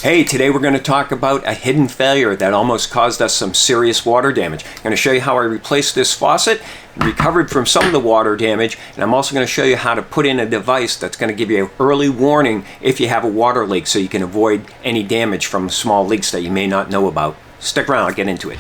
Hey, today we're going to talk about a hidden failure that almost caused us some serious water damage. I'm going to show you how I replaced this faucet, recovered from some of the water damage, and I'm also going to show you how to put in a device that's going to give you an early warning if you have a water leak so you can avoid any damage from small leaks that you may not know about. Stick around, I'll get into it.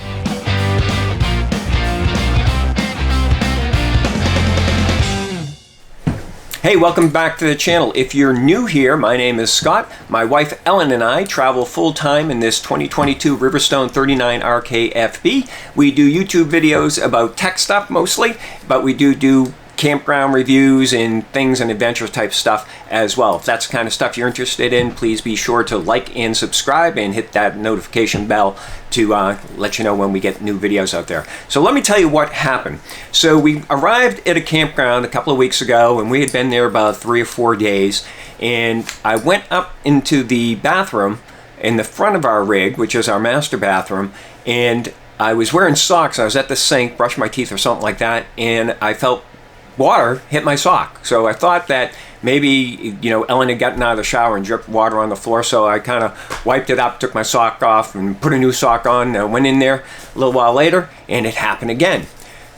Hey, welcome back to the channel. If you're new here, my name is Scott. My wife Ellen and I travel full-time in this 2022 Riverstone 39RKFB. We do YouTube videos about tech stuff mostly, but we do campground reviews and things and adventure type stuff as well. If that's the kind of stuff you're interested in, please be sure to like and subscribe and hit that notification bell to let you know when we get new videos out there. So let me tell you what happened. So we arrived at a campground a couple of weeks ago, and we had been there about 3 or 4 days, and I went up into the bathroom in the front of our rig, which is our master bathroom, and I was wearing socks. I was at the sink, brushed my teeth or something like that, and I felt water hit my sock. So I thought that maybe, Ellen had gotten out of the shower and dripped water on the floor, so I kind of wiped it up, took my sock off, and put a new sock on. I went in there a little while later, and it happened again.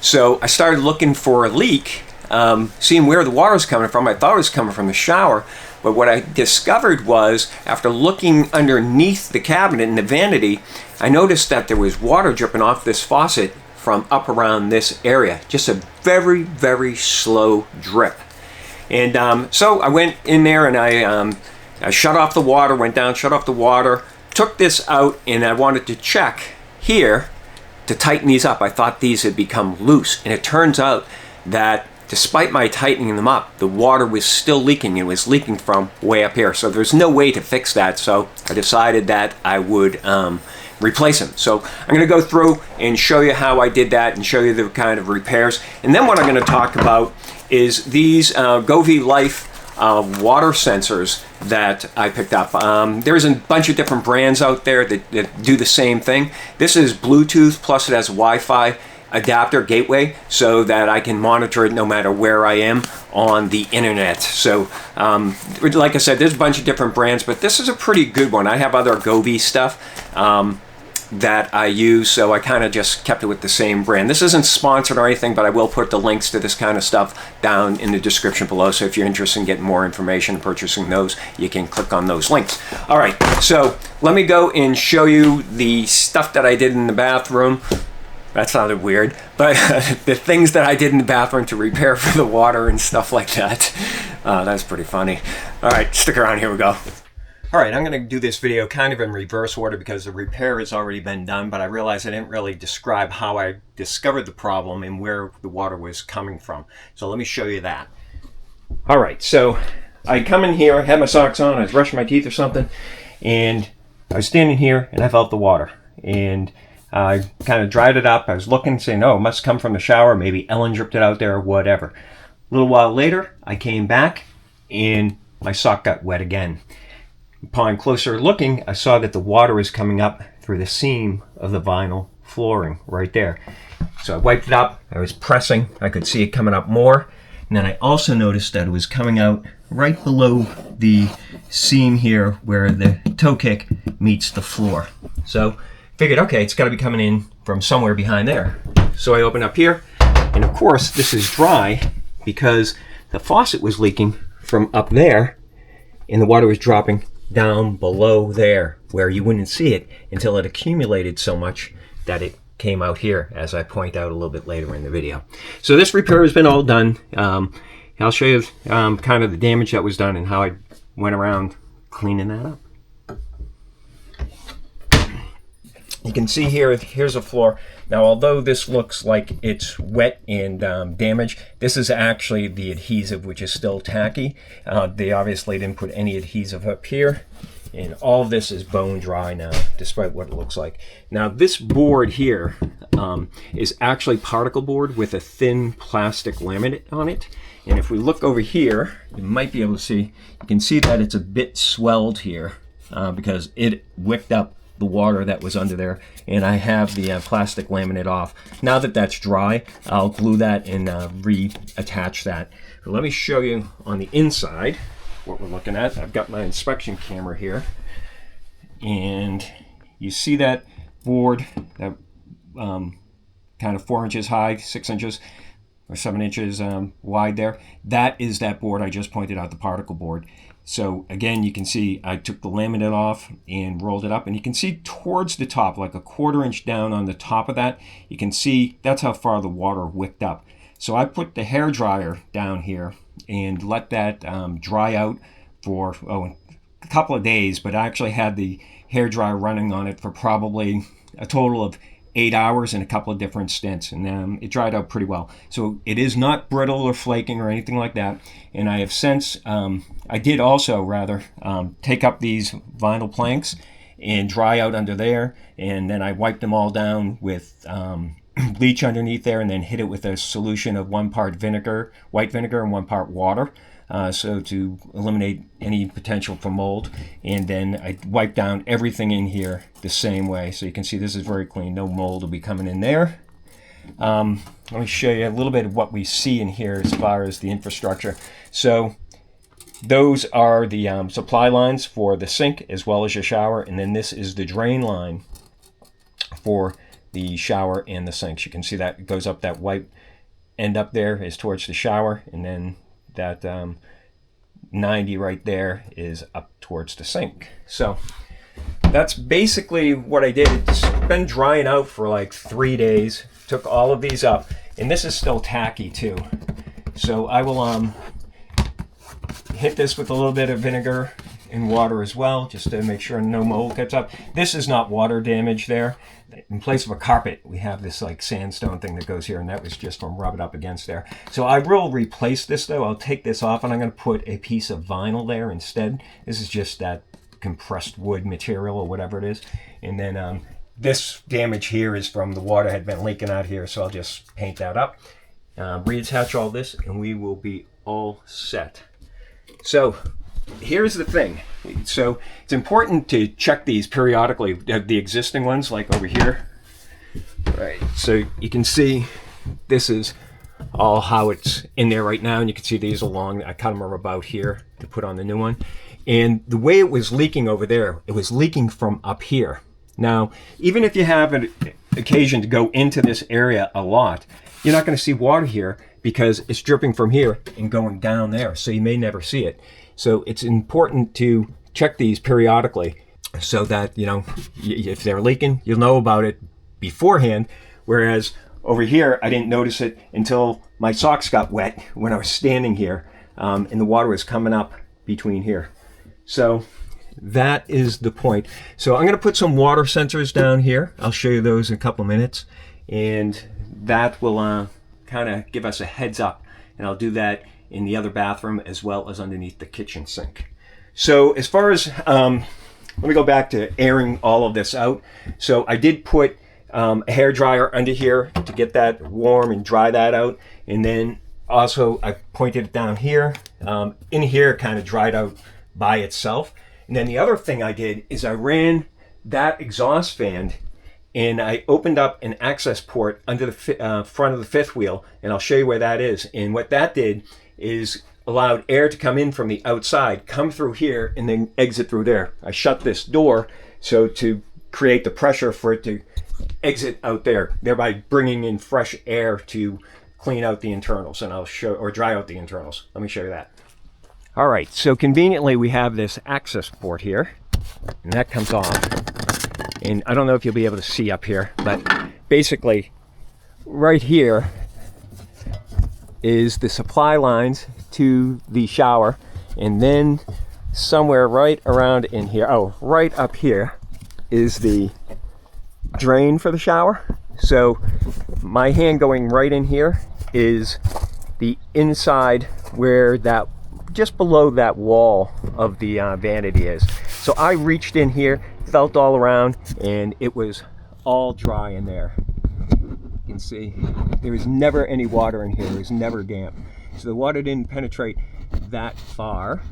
So I started looking for a leak, seeing where the water was coming from. I thought it was coming from the shower, but what I discovered was, after looking underneath the cabinet in the vanity, I noticed that there was water dripping off this faucet from up around this area. Just a very, very slow drip. And so I went in there and I shut off the water, went down, shut off the water, took this out, and I wanted to check here to tighten these up. I thought these had become loose, and it turns out that despite my tightening them up, the water was still leaking. It was leaking from way up here. So there's no way to fix that. So I decided that I would replace them. So I'm going to go through and show you how I did that and show you the kind of repairs. And then what I'm going to talk about is these Govee Life water sensors that I picked up. There's a bunch of different brands out there that do the same thing. This is Bluetooth, plus it has a Wi-Fi adapter gateway so that I can monitor it no matter where I am on the internet. So like I said, there's a bunch of different brands, but this is a pretty good one. I have other Govee stuff that I use, so I kind of just kept it with the same brand. This isn't sponsored or anything, but I will put the links to this kind of stuff down in the description below, so if you're interested in getting more information and purchasing those, you can click on those links. All right, so let me go and show you the stuff that I did in the bathroom. That sounded weird, but the things that I did in the bathroom to repair for the water and stuff like that. That's pretty funny. All right, stick around, here we go. All right, I'm going to do this video kind of in reverse order because the repair has already been done, but I realized I didn't really describe how I discovered the problem and where the water was coming from. So let me show you that. All right, so I come in here, I had my socks on, I was brushing my teeth or something, and I was standing here and I felt the water. And I kind of dried it up. I was looking, saying, oh, it must come from the shower. Maybe Ellen dripped it out there or whatever. A little while later, I came back and my sock got wet again. Upon closer looking, I saw that the water was coming up through the seam of the vinyl flooring right there. So I wiped it up. I was pressing. I could see it coming up more. And then I also noticed that it was coming out right below the seam here where the toe kick meets the floor. So figured, okay, it's got to be coming in from somewhere behind there. So I opened up here, and of course this is dry because the faucet was leaking from up there and the water was dropping down below there where you wouldn't see it until it accumulated so much that it came out here, as I point out a little bit later in the video. So this repair has been all done. I'll show you kind of the damage that was done and how I went around cleaning that up. You can see here, here's a floor. Now, although this looks like it's wet and damaged, this is actually the adhesive, which is still tacky. They obviously didn't put any adhesive up here. And all of this is bone dry now, despite what it looks like. Now, this board here is actually particle board with a thin plastic laminate on it. And if we look over here, you might be able to see, you can see that it's a bit swelled here because it wicked up the water that was under there, and I have the plastic laminate off. Now that that's dry, I'll glue that and reattach that. So let me show you on the inside what we're looking at. I've got my inspection camera here. and you see that board, that kind of 4 inches high, 6 inches or 7 inches wide there. That is that board I just pointed out, the particle board. So again, you can see I took the laminate off and rolled it up, and you can see towards the top, like a 1/4 inch down on the top of that, you can see that's how far the water wicked up. So I put the hair dryer down here and let that dry out for a couple of days, but I actually had the hair dryer running on it for probably a total of 8 hours in a couple of different stints, and it dried out pretty well. So it is not brittle or flaking or anything like that. And I have since, I did also rather take up these vinyl planks and dry out under there, and then I wiped them all down with bleach underneath there, and then hit it with a solution of 1 part vinegar, white vinegar, and 1 part water. So to eliminate any potential for mold. And then I wipe down everything in here the same way. So you can see this is very clean. No mold will be coming in there. Let me show you a little bit of what we see in here as far as the infrastructure. So those are the supply lines for the sink as well as your shower. And then this is the drain line for the shower and the sinks. You can see that it goes up, that white end up there is towards the shower, and then that 90 right there is up towards the sink. So that's basically what I did. It's been drying out for like 3 days. Took all of these up, and this is still tacky too. So I will hit this with a little bit of vinegar and water as well, just to make sure no mold gets up. This is not water damage there. In place of a carpet, we have this like sandstone thing that goes here, and that was just from rubbing up against there. So I will replace this though. I'll take this off, and I'm going to put a piece of vinyl there instead. This is just that compressed wood material or whatever it is. And then this damage here is from the water had been leaking out here, so I'll just paint that up, reattach all this, and we will be all set. So here's the thing. So it's important to check these periodically, the existing ones, like over here. Right. So you can see this is all how it's in there right now, and you can see these along. I cut them about here to put on the new one. And the way it was leaking over there, it was leaking from up here. Now, even if you have an occasion to go into this area a lot, you're not going to see water here because it's dripping from here and going down there, so you may never see it. So it's important to check these periodically so that, you know, if they're leaking, you'll know about it beforehand. Whereas over here, I didn't notice it until my socks got wet when I was standing here, and the water was coming up between here. So that is the point. So I'm going to put some water sensors down here. I'll show you those in a couple of minutes, and that will kind of give us a heads up. And I'll do that in the other bathroom as well as underneath the kitchen sink. So as far as, let me go back to airing all of this out. So I did put a hair dryer under here to get that warm and dry that out. And then also I pointed it down here. In here, kind of dried out by itself. And then the other thing I did is I ran that exhaust fan, and I opened up an access port under the front of the fifth wheel, and I'll show you where that is. And what that did is allowed air to come in from the outside, come through here, and then exit through there. I shut this door so to create the pressure for it to exit out there, thereby bringing in fresh air to clean out the internals, and I'll show, or dry out the internals. Let me show you that. All right, so conveniently we have this access port here, and that comes off. And I don't know if you'll be able to see up here, but basically right here is the supply lines to the shower, and then somewhere right around in here, oh, right up here is the drain for the shower. So my hand going right in here is the inside where that, just below that wall of the vanity is. So I reached in here, felt all around, and it was all dry in there. You can see there was never any water in here. It was never damp. So the water didn't penetrate that far.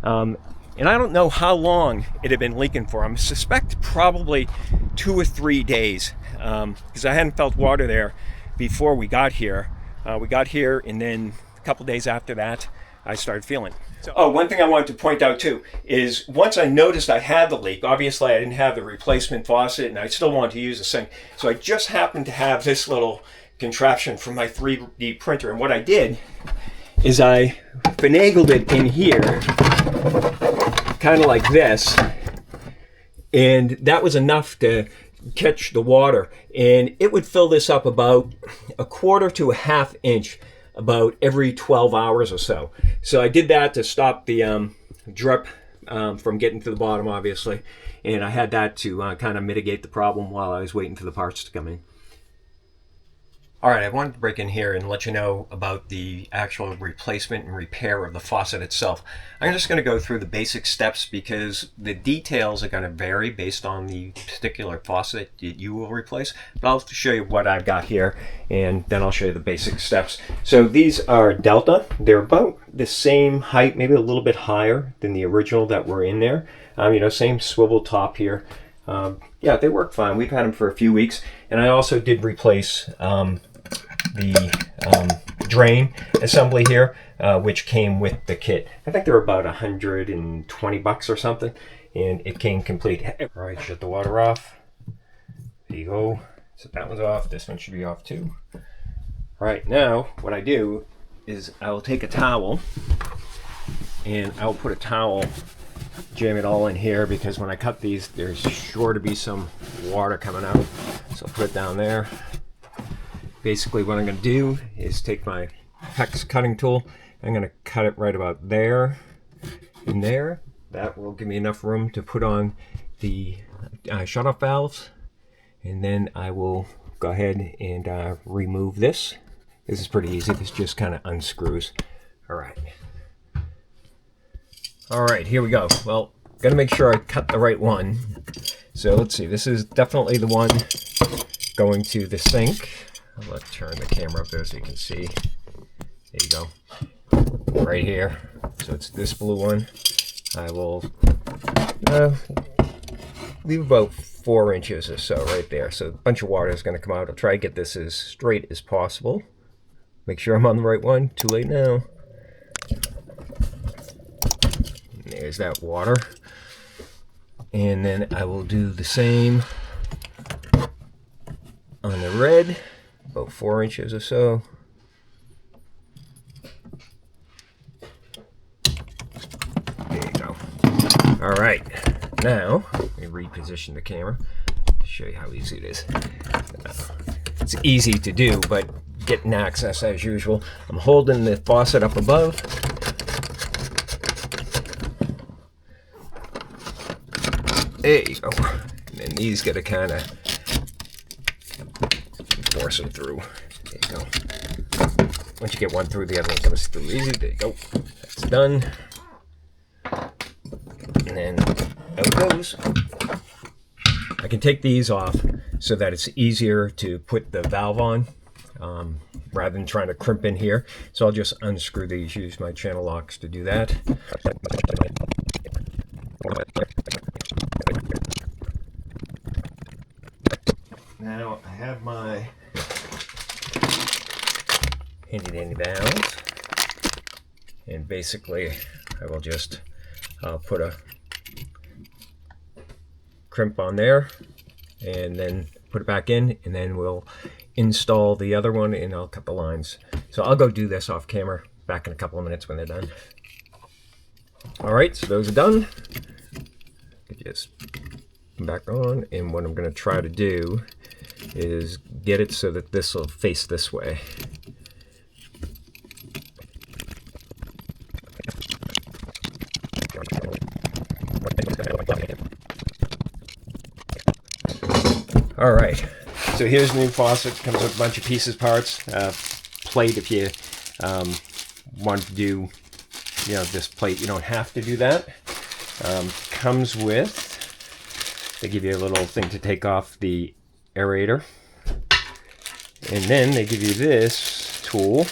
And I don't know how long it had been leaking for. I suspect probably 2 or 3 days, because I hadn't felt water there before we got here. We got here, and then a couple days after that, I started feeling. Oh, one thing I wanted to point out too is once I noticed I had the leak, obviously I didn't have the replacement faucet and I still wanted to use the sink. So I just happened to have this little contraption from my 3D printer. And what I did is I finagled it in here, kind of like this. And that was enough to catch the water. And it would fill this up about 1/4 to 1/2 inch about every 12 hours or so. So I did that to stop the drip from getting to the bottom, obviously. And I had that to kind of mitigate the problem while I was waiting for the parts to come in. All right, I wanted to break in here and let you know about the actual replacement and repair of the faucet itself. I'm just going to go through the basic steps because the details are going to vary based on the particular faucet that you will replace. But I'll show you what I've got here and then I'll show you the basic steps. So these are Delta. They're about the same height, maybe a little bit higher than the original that were in there. You know, same swivel top here. Yeah, they work fine. We've had them for a few weeks. And I also did replace the drain assembly here, which came with the kit. I think they were about $120 or something, and it came complete. All right, shut the water off. There you go. So that one's off. This one should be off too. All right, now what I do is I will take a towel, and I'll put a towel, jam it all in here, because when I cut these, there's sure to be some water coming out. So I'll put it down there. Basically what I'm going to do is take my hex cutting tool. I'm going to cut it right about there and there. That will give me enough room to put on the shut-off valves. And then I will go ahead and remove this. This is pretty easy. This just kind of unscrews. All right. All right, here we go. Well, got to make sure I cut the right one. So let's see. This is definitely the one going to the sink. Let's turn the camera up there so you can see. There you go. Right here. So it's this blue one. I will leave about 4 inches or so right there. So a bunch of water is going to come out. I'll try to get this as straight as possible. Make sure I'm on the right one. Too late now. There's that water. And then I will do the same on the red. About 4 inches or so. There you go. All right, now let me reposition the camera to show you how easy it is. It's easy to do, but getting access as usual. I'm holding the faucet up above. There you go. And then these got to kind of force them through. There you go. Once you get one through, the other one comes through easy. There you go. That's done. And then out it goes. I can take these off so that it's easier to put the valve on rather than trying to crimp in here. So I'll just unscrew these, use my channel locks to do that. Now I have my handy dandy valves, and basically I will just put a crimp on there and then put it back in, and then we'll install the other one and I'll cut the lines. So I'll go do this off camera, back in a couple of minutes when they're done. All right, so those are done. Just come back on, and what I'm going to try to do is get it so that this will face this way. All right, so here's the new faucet. Comes with a bunch of pieces, parts, plate if you want to do, you know, this plate. You don't have to do that. Comes with, they give you a little thing to take off the aerator, and then they give you this tool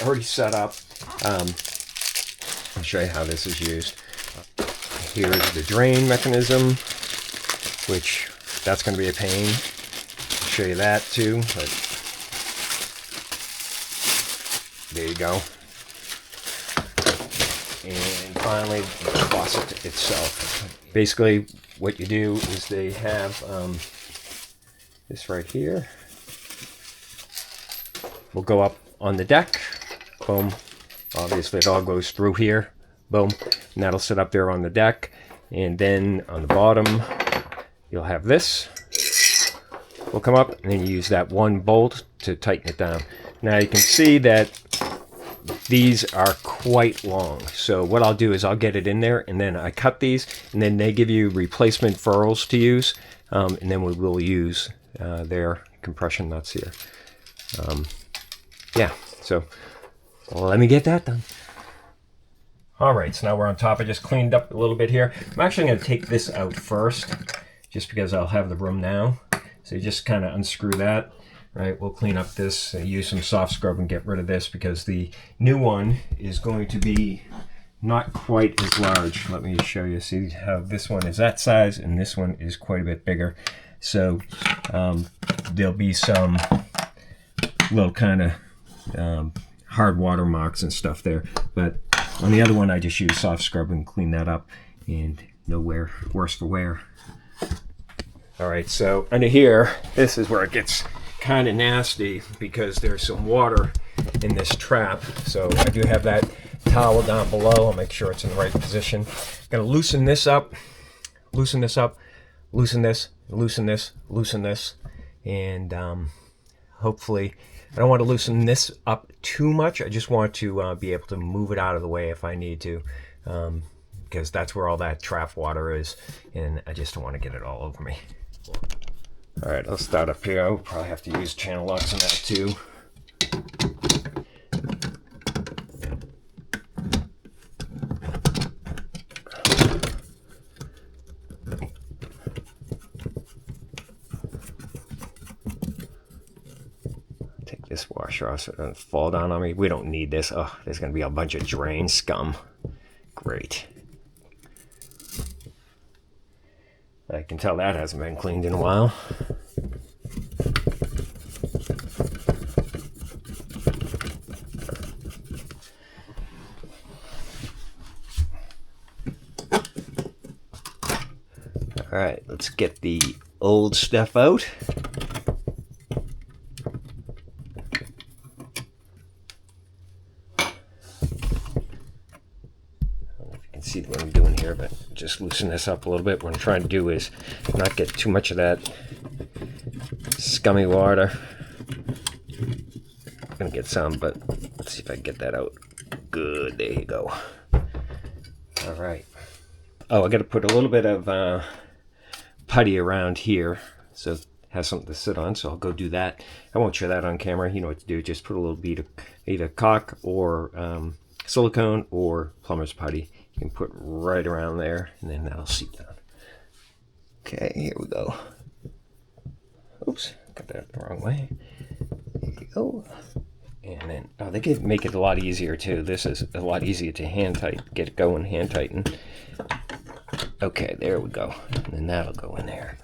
already set up. I'll show you how this is used. Here's the drain mechanism, which that's going to be a pain. I'll show you that too, but there you go. And finally, the faucet itself. Basically, what you do is they have this right here. Will go up on the deck. Boom. Obviously, it all goes through here. Boom. And that'll sit up there on the deck. And then on the bottom, you'll have this. Will come up, and then you use that one bolt to tighten it down. Now you can see that these are quite long. So what I'll do is I'll get it in there, and then I cut these, and then they give you replacement ferrules to use, and then we will use their compression nuts here. Yeah, so let me get that done. All right, so now we're on top. I just cleaned up a little bit here. I'm actually going to take this out first, just because I'll have the room now. So you just kind of unscrew that. Right, we'll clean up this, use some soft scrub and get rid of this, because the new one is going to be not quite as large. Let me show you. See how this one is that size and this one is quite a bit bigger. So there'll be some little kind of hard water marks and stuff there. But on the other one, I just use soft scrub and clean that up, and no worse for wear. All right, so under here, this is where it gets kind of nasty, because there's some water in this trap. So I do have that towel down below. I'll make sure it's in the right position. I'm gonna loosen this up, loosen this up, loosen this, loosen this, loosen this, and hopefully, I don't want to loosen this up too much. I just want to be able to move it out of the way if I need to, because that's where all that trap water is, and I just don't want to get it all over me. All right, let's start up here. I'll probably have to use channel locks on that too. Take this washer off so it doesn't fall down on me. We don't need this. Oh, there's gonna be a bunch of drain scum. Great. I can tell that hasn't been cleaned in a while. All right, let's get the old stuff out. See what I'm doing here, but just loosen this up a little bit. What I'm trying to do is not get too much of that scummy water. I'm gonna get some, but let's see if I can get that out. Good, there you go. All right. Oh, I got to put a little bit of putty around here, so it has something to sit on. So I'll go do that. I won't show that on camera. You know what to do. Just put a little bead of either caulk or silicone or plumber's putty. You can put right around there, and then that'll seep down. Okay, here we go. Oops, got that the wrong way. Here we go. And then, oh, they could make it a lot easier too. This is a lot easier to hand tighten, get it going, hand tighten. Okay, there we go. And then that'll go in there.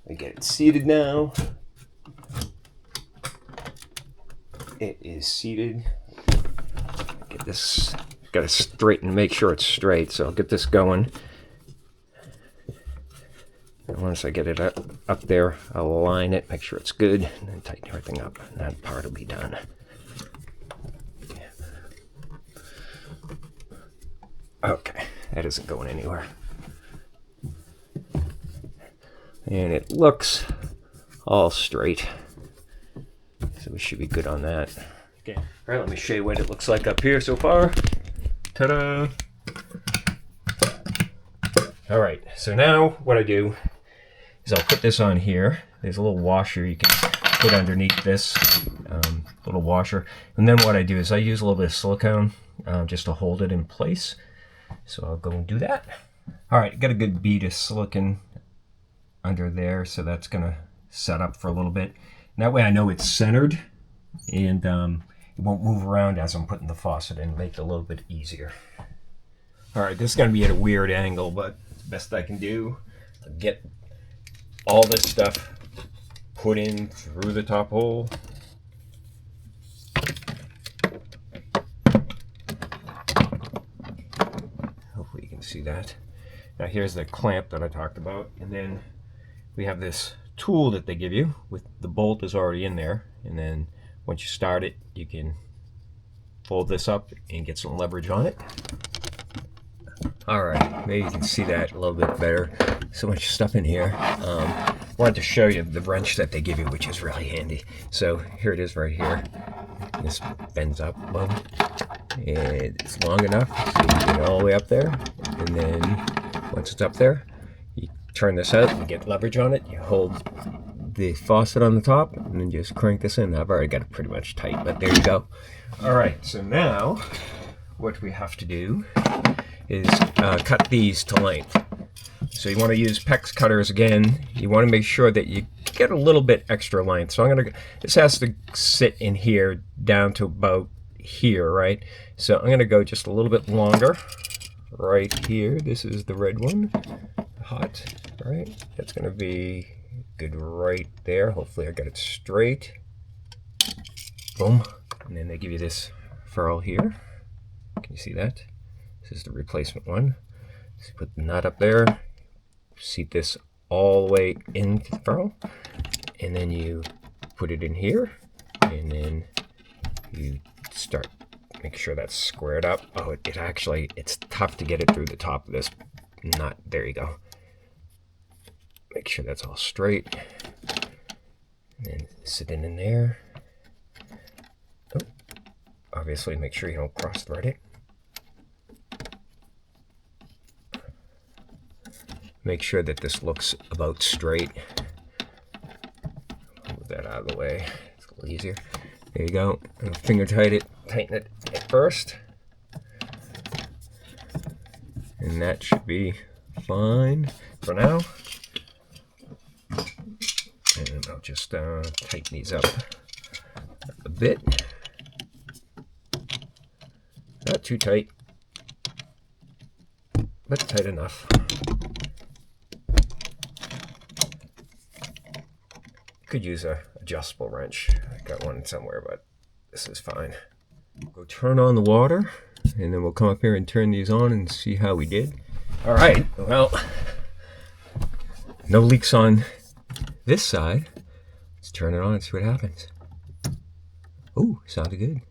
We get it seated now. It is seated. Get this. Got to straighten, make sure it's straight. So I'll get this going. And once I get it up there, I'll align it, make sure it's good, and then tighten everything up. And that part will be done. Okay, that isn't going anywhere. And it looks all straight. So we should be good on that. Okay. All right, let me show you what it looks like up here so far. Ta-da! All right, so now what I do is I'll put this on here. There's a little washer you can put underneath this little washer. And then what I do is I use a little bit of silicone just to hold it in place. So I'll go and do that. All right, got a good bead of silicone under there, so that's gonna set up for a little bit. And that way I know it's centered, and it won't move around as I'm putting the faucet in, make it a little bit easier. All right, this is gonna be at a weird angle, but it's the best I can do. I'll get all this stuff put in through the top hole. see that. Now here's the clamp that I talked about, and then we have this tool that they give you with the bolt is already in there, and then once you start it, you can fold this up and get some leverage on it. All right, maybe you can see that a little bit better. So much stuff in here. Wanted to show you the wrench that they give you, which is really handy. So here it is right here. This bends up, boom, and it's long enough so you can get it all the way up there. And then once it's up there, you turn this out and get leverage on it. You hold the faucet on the top and then just crank this in. I've already got it pretty much tight, but there you go. All right, so now what we have to do is cut these to length. So you want to use PEX cutters again. You want to make sure that you get a little bit extra length. So this has to sit in here down to about here, right? So I'm going to go just a little bit longer right here. This is the red one, hot, right? That's going to be good right there. Hopefully I got it straight. Boom. And then they give you this ferrule here. Can you see that? This is the replacement one. So put the nut up there. Seat this all the way into the ferrule, and then you put it in here, and then you start make sure that's squared up. Oh, it's tough to get it through the top of this nut. There you go. Make sure that's all straight, and then sit it in there. Oh, obviously make sure you don't cross thread it. Make sure that this looks about straight. Move that out of the way. It's a little easier. There you go. And finger tighten it at first. And that should be fine for now. And I'll just tighten these up a bit. Not too tight, but tight enough. Could use a adjustable wrench. I got one somewhere, but this is fine. Go turn on the water, and then we'll come up here and turn these on and see how we did. All right, well, no leaks on this side. Let's turn it on and see what happens. Ooh, sounded good.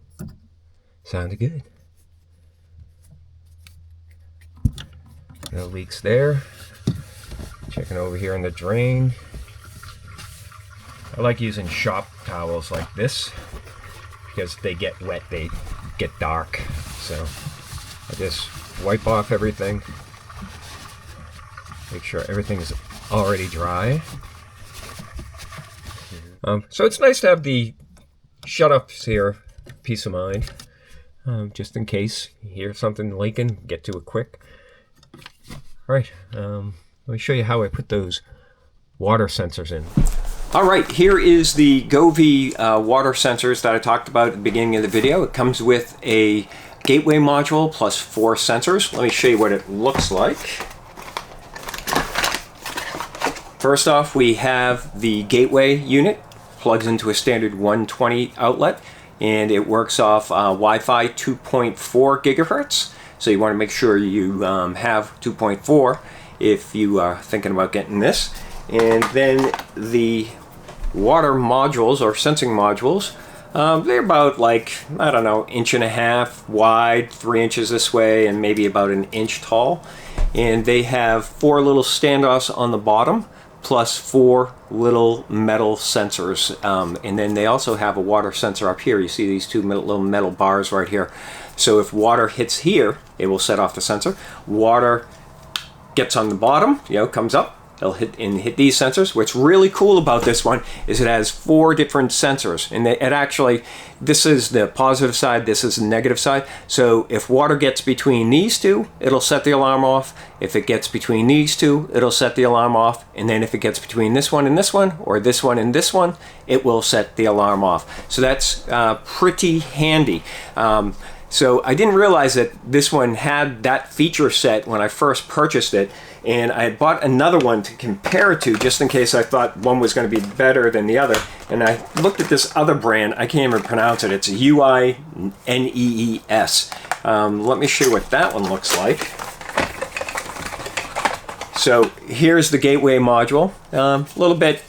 Sounded good. No leaks there. Checking over here in the drain. I like using shop towels like this because they get wet, they get dark. So I just wipe off everything, make sure everything's already dry. So it's nice to have the shut-offs here, peace of mind, just in case you hear something leaking, get to it quick. All right, let me show you how I put those water sensors in. All right, here is the Govee water sensors that I talked about at the beginning of the video. It comes with a gateway module plus 4 sensors. Let me show you what it looks like. First off, we have the gateway unit, plugs into a standard 120 outlet, and it works off Wi-Fi 2.4 gigahertz. So you want to make sure you have 2.4 if you are thinking about getting this. And then the water modules or sensing modules, they're about like, I don't know, 1.5 inches wide, 3 inches this way, and maybe about 1 inch tall. And they have 4 little standoffs on the bottom, plus 4 little metal sensors. And then they also have a water sensor up here. You see these 2 little metal bars right here. So if water hits here, it will set off the sensor. Water gets on the bottom, comes up. It'll hit these sensors. What's really cool about this one is it has 4 different sensors, and it actually, this is the positive side, this is the negative side. So if water gets between these two, it'll set the alarm off. If it gets between these two, it'll set the alarm off. And then if it gets between this one and this one, or this one and this one, it will set the alarm off. So that's pretty handy. So I didn't realize that this one had that feature set when I first purchased it, and I had bought another one to compare it to just in case I thought one was going to be better than the other. And I looked at this other brand, I can't even pronounce it, it's UINEES. Let me show you what that one looks like. So here's the gateway module. A little bit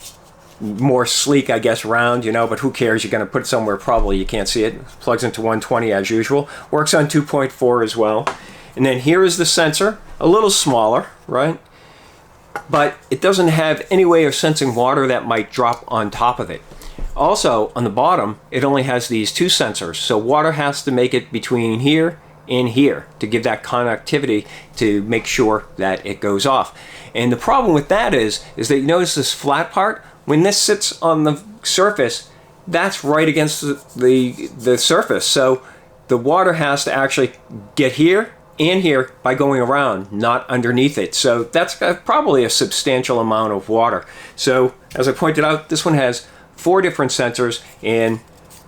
more sleek, I guess, round, you know, but who cares? You're going to put it somewhere probably you can't see it. Plugs into 120 as usual. Works on 2.4 as well. And then here is the sensor, a little smaller, right? But it doesn't have any way of sensing water that might drop on top of it. Also, on the bottom, it only has these two sensors. So water has to make it between here and here to give that connectivity to make sure that it goes off. And the problem with that is that you notice this flat part, when this sits on the surface, that's right against the surface. So the water has to actually get here and here by going around, not underneath it. So that's probably a substantial amount of water. So as I pointed out, this one has 4 different sensors, and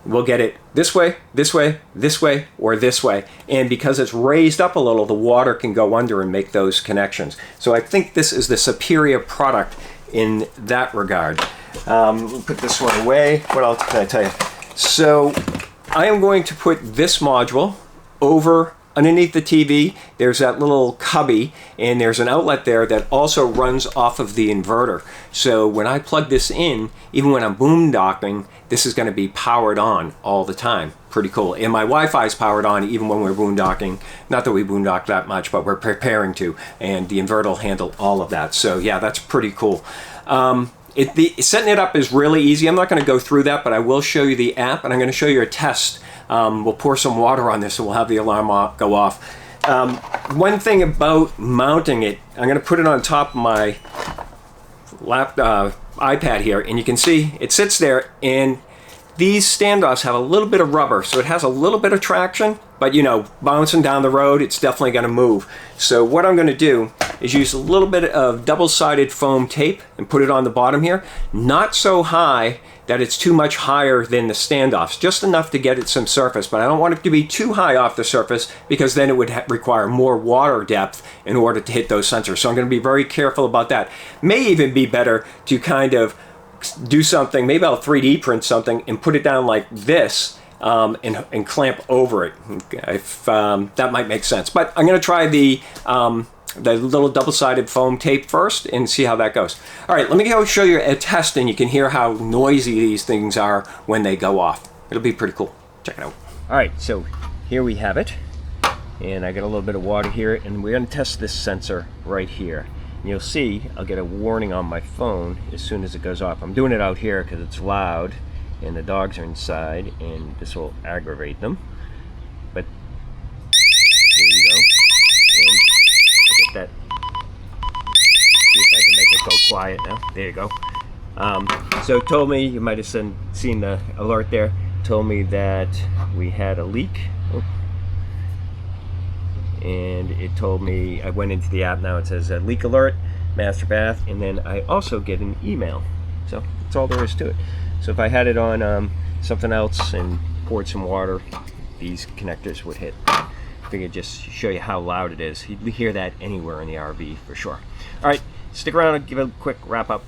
we'll get it this way, this way, this way, or this way. And because it's raised up a little, the water can go under and make those connections. So I think this is the superior product in that regard. Put this one away. What else can I tell you? So I am going to put this module over underneath the TV. There's that little cubby, and there's an outlet there that also runs off of the inverter. So when I plug this in, even when I'm boondocking, this is going to be powered on all the time. Pretty cool. And my Wi-Fi is powered on even when we're boondocking. Not that we boondock that much, but we're preparing to, and the inverter will handle all of that. So yeah, that's pretty cool. Setting it up is really easy. I'm not going to go through that, but I will show you the app, and I'm going to show you a test. We'll pour some water on this and we'll have the alarm go off. One thing about mounting it, I'm going to put it on top of my iPad here, and you can see it sits there, and these standoffs have a little bit of rubber, so it has a little bit of traction, but you know, bouncing down the road, it's definitely going to move. So what I'm going to do is use a little bit of double-sided foam tape and put it on the bottom here, not so high that it's too much higher than the standoffs, just enough to get it some surface, but I don't want it to be too high off the surface because then it would require more water depth in order to hit those sensors. So I'm going to be very careful about that. May even be better to kind of do something, maybe I'll 3D print something and put it down like this and clamp over it. If that might make sense. But I'm going to try the little double-sided foam tape first and see how that goes. All right, let me go show you a test, and you can hear how noisy these things are when they go off. It'll be pretty cool. Check it out. All right, so here we have it, and I got a little bit of water here, and we're going to test this sensor right here. And you'll see I'll get a warning on my phone as soon as it goes off. I'm doing it out here because it's loud and the dogs are inside, and this will aggravate them. But there you go. And I'll get that. See if I can make it go quiet now. There you go. So it told me, you might have seen the alert there, told me that we had a leak. Oh. And it told me, I went into the app, now it says leak alert, master bath, and then I also get an email. So that's all there is to it. So if I had it on something else and poured some water, these connectors would hit. I figured just show you how loud it is. You hear that anywhere in the RV for sure. All right, stick around and give a quick wrap up.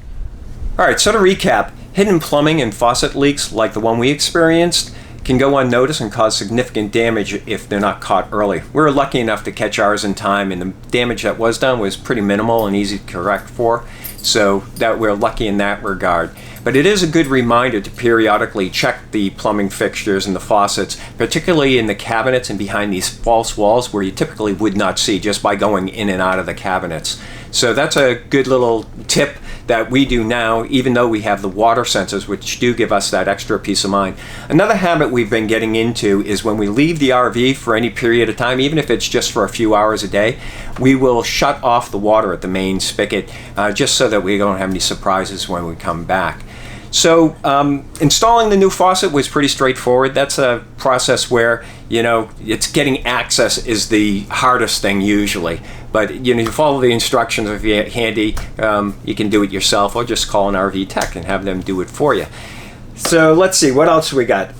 All right, so to recap, hidden plumbing and faucet leaks like the one we experienced can go unnoticed and cause significant damage if they're not caught early. We were lucky enough to catch ours in time, and the damage that was done was pretty minimal and easy to correct for, so that we're lucky in that regard. But it is a good reminder to periodically check the plumbing fixtures and the faucets, particularly in the cabinets and behind these false walls where you typically would not see just by going in and out of the cabinets. So that's a good little tip that we do now, even though we have the water sensors, which do give us that extra peace of mind. Another habit we've been getting into is when we leave the RV for any period of time, even if it's just for a few hours a day, we will shut off the water at the main spigot just so that we don't have any surprises when we come back. So installing the new faucet was pretty straightforward. That's a process where, you know, it's getting access is the hardest thing usually. But you know, you follow the instructions if you're handy. You can do it yourself, or just call an RV tech and have them do it for you. So let's see, what else we got?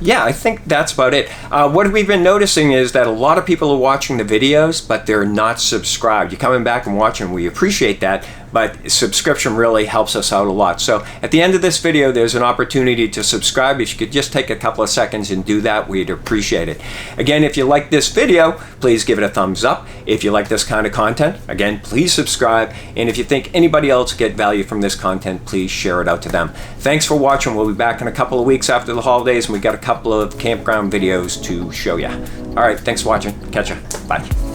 Yeah, I think that's about it. What we've been noticing is that a lot of people are watching the videos, but they're not subscribed. You're coming back and watching. We appreciate that, but subscription really helps us out a lot. So at the end of this video, there's an opportunity to subscribe. If you could just take a couple of seconds and do that, we'd appreciate it. Again, if you like this video, please give it a thumbs up. If you like this kind of content, again, please subscribe. And if you think anybody else get value from this content, please share it out to them. Thanks for watching. We'll be back in a couple of weeks after the holidays, and we got a couple of campground videos to show you. All right, thanks for watching. Catch ya. Bye.